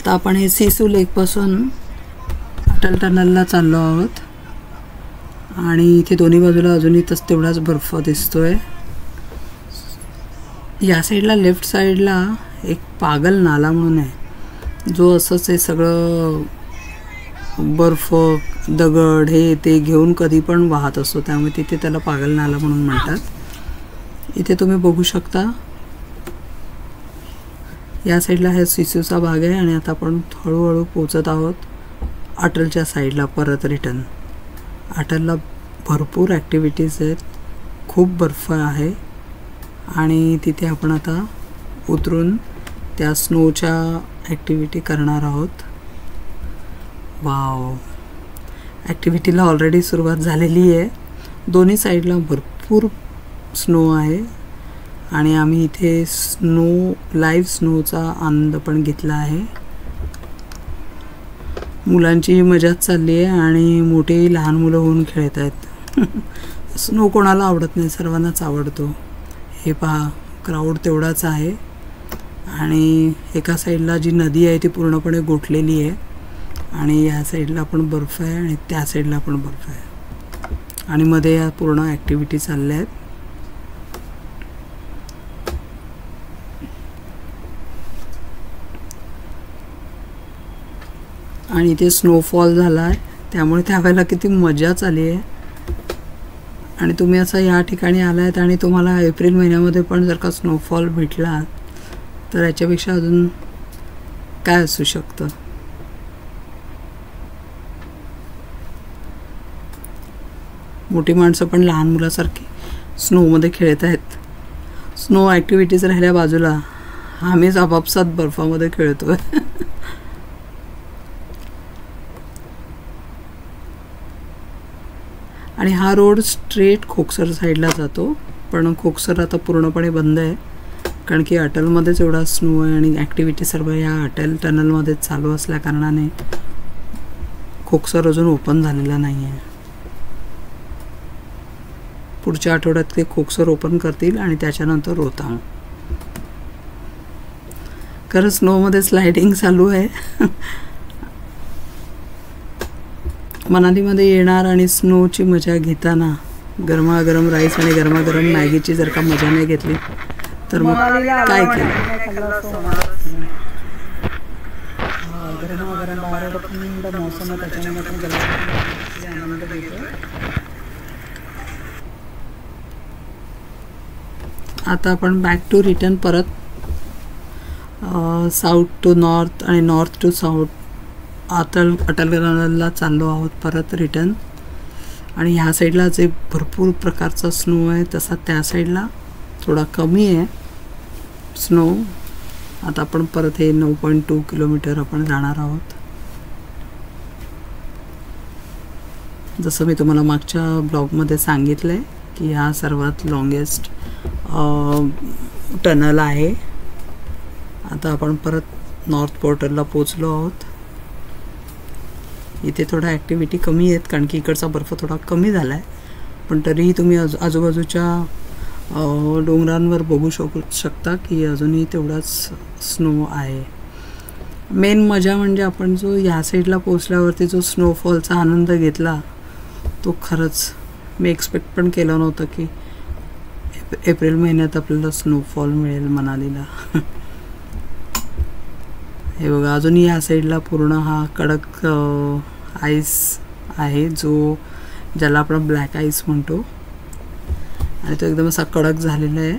आता आपण हे सिसू लेकपासून अटल टनलला चाललो आहोत आणि इथे दोन्ही बाजूला अजूनही तेवढाच बर्फ दिसतोय। या साईडला लेफ्ट साईडला एक पागल नाला म्हणून आहे, जो असंच हे सगळं बर्फ दगड हे ते घेऊन कधी पण वाहत असतो, त्यामुळे तिथे त्याला पागल नाला म्हणून म्हणतात। इथे तुम्ही बघू शकता या साईडला हे सिसूचा भाग आहे आणि आता आपण हळूहळू पोहोचत आहोत अटलच्या साईडला परत रिटर्न। अटलला भरपूर ॲक्टिव्हिटीज आहेत, खूप बर्फ आहे आणि तिथे आपण आता उतरून त्या स्नोच्या ॲक्टिव्हिटी करणार आहोत। वाव, ॲक्टिव्हिटीला ऑलरेडी सुरुवात झालेली आहे। दोन्ही साईडला भरपूर स्नो आहे आणि आम्ही इथे लाईव्ह स्नोचा आनंद पण घेतला आहे। मुलांची मजाच चालली आहे आणि मोठे लहान मुलं होऊन खेळत आहेत। स्नो कोणाला आवडत नाही, सर्वांनाच आवडतो। हे पहा, क्राऊड तेवढाच आहे आणि एका साईडला जी नदी आहे ती पूर्णपणे गोठलेली आहे आणि या साईडला पण बर्फ आहे आणि त्या साईडला पण बर्फ आहे आणि मध्ये या पूर्ण ॲक्टिव्हिटी चालल्या आहेत। आणि इथे स्नोफॉल झाला आहे, त्यामुळे त्यावेळेला किती मजाच आली आहे। आणि तुम्ही असं या ठिकाणी आलात आणि तुम्हाला एप्रिल महिन्यामध्ये पण जर का स्नोफॉल भेटला तर याच्यापेक्षा अजून काय असू शकतं। मोठी माणसं पण लहान मुलासारखी स्नोमध्ये खेळत आहेत। स्नो ॲक्टिव्हिटीज राहिल्या बाजूला, आम्हीच आपापसात बर्फामध्ये खेळतोय। आणि हा रोड स्ट्रेट खोकसर साईडला जातो, पण खोकसर आता पूर्णपणे बंद आहे कारण की अटलमध्येच एवढा स्नो आहे आणि ॲक्टिव्हिटी सर्व या अटल टनलमध्येच चालू असल्या कारणाने खोकसर अजून ओपन झालेला नाही आहे। पुढच्या आठवड्यात ते खोकसर ओपन करतील आणि त्याच्यानंतर रोहतांग। खरं स्नोमध्ये स्लायडिंग चालू आहे। मनालीमध्ये येणार आणि स्नोची मजा घेताना गरमागरम राईस आणि गरमागरम मॅगीची जर का मजा नाही घेतली तर मग काय केलं। गरमागरम बाहेर थंड मौसम आहे, त्याच्यामुळे आपण गरम आनंद घेतो। आता आपण बॅक टू रिटर्न परत साऊथ टू नॉर्थ आणि नॉर्थ टू साऊथ अटल टनलला चाललो आहोत परत रिटर्न। आणि ह्या साईडला जे भरपूर प्रकारचा स्नो आहे तसा त्या साईडला थोडा कमी आहे स्नो। आता आपण परत हे 9.2 किलोमीटर आपण जाणार आहोत। जसं मी तुम्हाला मागच्या ब्लॉगमध्ये सांगितलं आहे की हा सर्वात लॉंगेस्ट टनल आहे। आता आपण परत नॉर्थ पोर्टलला पोचलो आहोत। इथे थोडा ॲक्टिव्हिटी कमी आहेत कारण की इकडचा बर्फ थोडा कमी झाला आहे, पण तरीही तुम्ही आजूबाजूच्या डोंगरांवर बघू शकता की अजूनही तेवढाच स्नो आहे। मेन मजा म्हणजे आपण जो ह्या साईडला पोचल्यावरती जो स्नोफॉलचा आनंद घेतला तो खरंच मी एक्सपेक्ट पण केलं नव्हतं की एप्रिल महिन्यात आपल्याला स्नोफॉल मिळेल मनालीला। हे बघा, अजूनही या साईडला पूर्ण हा कडक आईस आहे, ज्याला आपण ब्लॅक आईस म्हणतो आणि तो एकदम असा कडक झालेला आहे।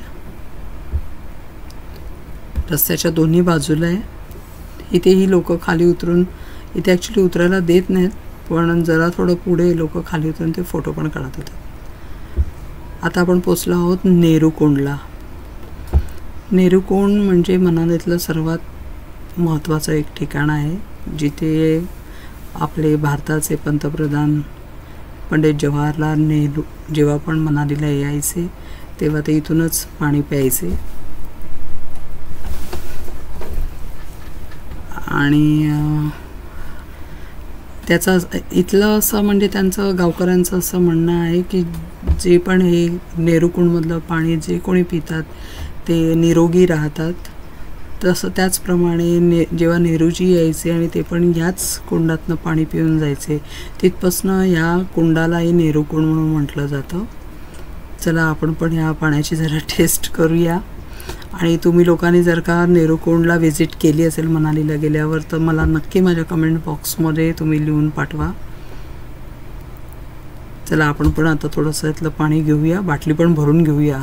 रस्त्याच्या दोन्ही बाजूला आहे। इथेही लोक खाली उतरून, इथे ॲक्च्युली उतरायला देत नाहीत, पण जरा थोडं पुढे लोक खाली उतरून ते फोटो पण काढत होतात। आता आपण पोचलो आहोत नेहरूकोंडला। नेहरूकोंड म्हणजे मनालीतलं सर्वात महत्त्वाचं एक ठिकाण आहे, जिथे आपले भारताचे पंतप्रधान पंडित जवाहरलाल नेहरू जेव्हा पण मनालीला यायचे तेव्हा ते इथूनच पाणी प्यायचे। आणि त्याचा इथलं असं म्हणजे त्यांचं गावकऱ्यांचं असं म्हणणं आहे की जे पण हे नेहरूकुंडमधलं पाणी जे कोणी पितात ते निरोगी राहतात तसं त्याचप्रमाणे जेव्हा नेहरूजी यायचे आणि ते पण याच कुंडातनं पाणी पिऊन जायचे, तिथपासनं ह्या कुंडालाही नेहरू कुंड म्हणून म्हटलं जातं. चला आपण पण ह्या पाण्याची जरा टेस्ट करूया. आणि तुम्ही लोकांनी जर का नेहरू कुंडला व्हिजिट केली असेल मनालीला गेल्यावर तर मला नक्की माझ्या कमेंट बॉक्समध्ये तुम्ही लिहून पाठवा. चला आपण पण आता थोडंसं इथलं पाणी घेऊया, बाटली पण भरून घेऊया.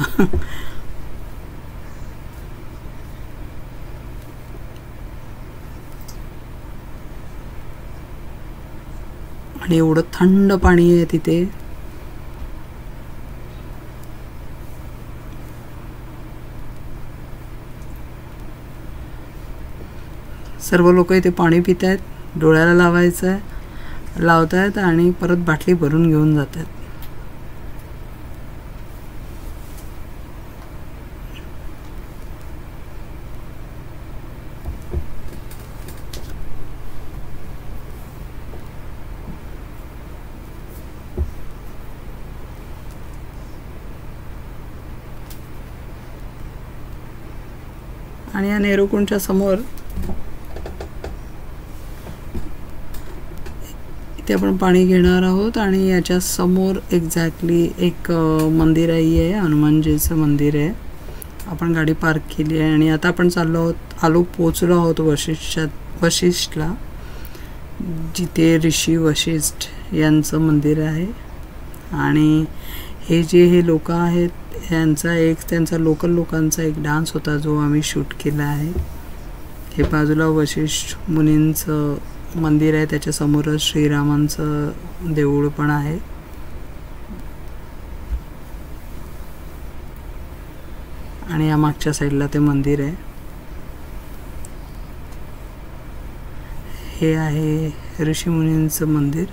आणि एवढं थंड पाणी आहे तिथे. सर्व लोक इथे पाणी पित आहेत, डोळ्याला लावायचं आहे, लावतायत आणि परत बाटली भरून घेऊन जात आहेत. आणि या नेहरू कुंडच्या समोर इथे आपण पाणी घेणार आहोत. आणि याच्या समोर एक्झॅक्टली एक मंदिर आहे, हनुमानजीचं मंदिर आहे. आपण गाडी पार्क केली आहे आणि आता आपण पोचलो आहोत वशिष्ठला, जिथे ऋषी वशिष्ठ यांचं मंदिर आहे. आणि हे लोक आहेत, त्यांचा लोकल लोकांचा एक डान्स होता जो आम्ही शूट केला आहे. हे बाजूला वशिष्ठ मुनींचं मंदिर आहे, त्याच्यासमोरच श्रीरामांचं देऊळ पण आहे. आणि या मागच्या साईडला ते मंदिर आहे. हे आहे ऋषी मुनींचं मंदिर,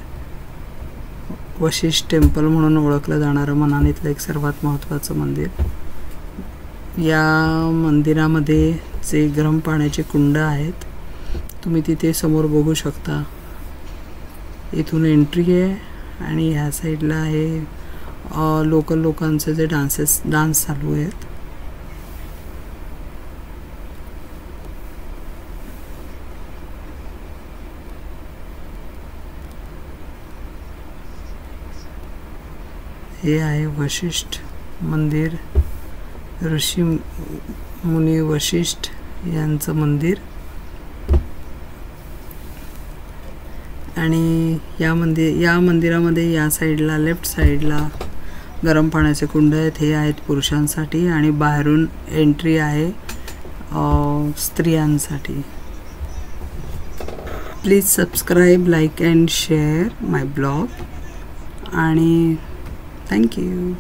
वशिष्ठ टेम्पल म्हणून ओळखलं जाणारं मनालीतलं एक सर्वात महत्त्वाचं मंदिर. या मंदिरामध्ये जे गरम पाण्याचे कुंड आहेत तुम्ही तिथे समोर बघू शकता. इथून एंट्री आहे आणि ह्या साईडला आहे लोकल लोकांचे जे डान्स चालू आहेत. हे आहे वशिष्ठ मंदिर, ऋषी मुनी वशिष्ठ यांचं मंदिर. आणि या मंदिरामध्ये या साईडला लेफ्ट साईडला गरम पाण्याचे कुंड आहेत. हे आहेत पुरुषांसाठी आणि बाहेरून एंट्री आहे स्त्रियांसाठी. Please subscribe, like and share my blog. आणि थँक्यू.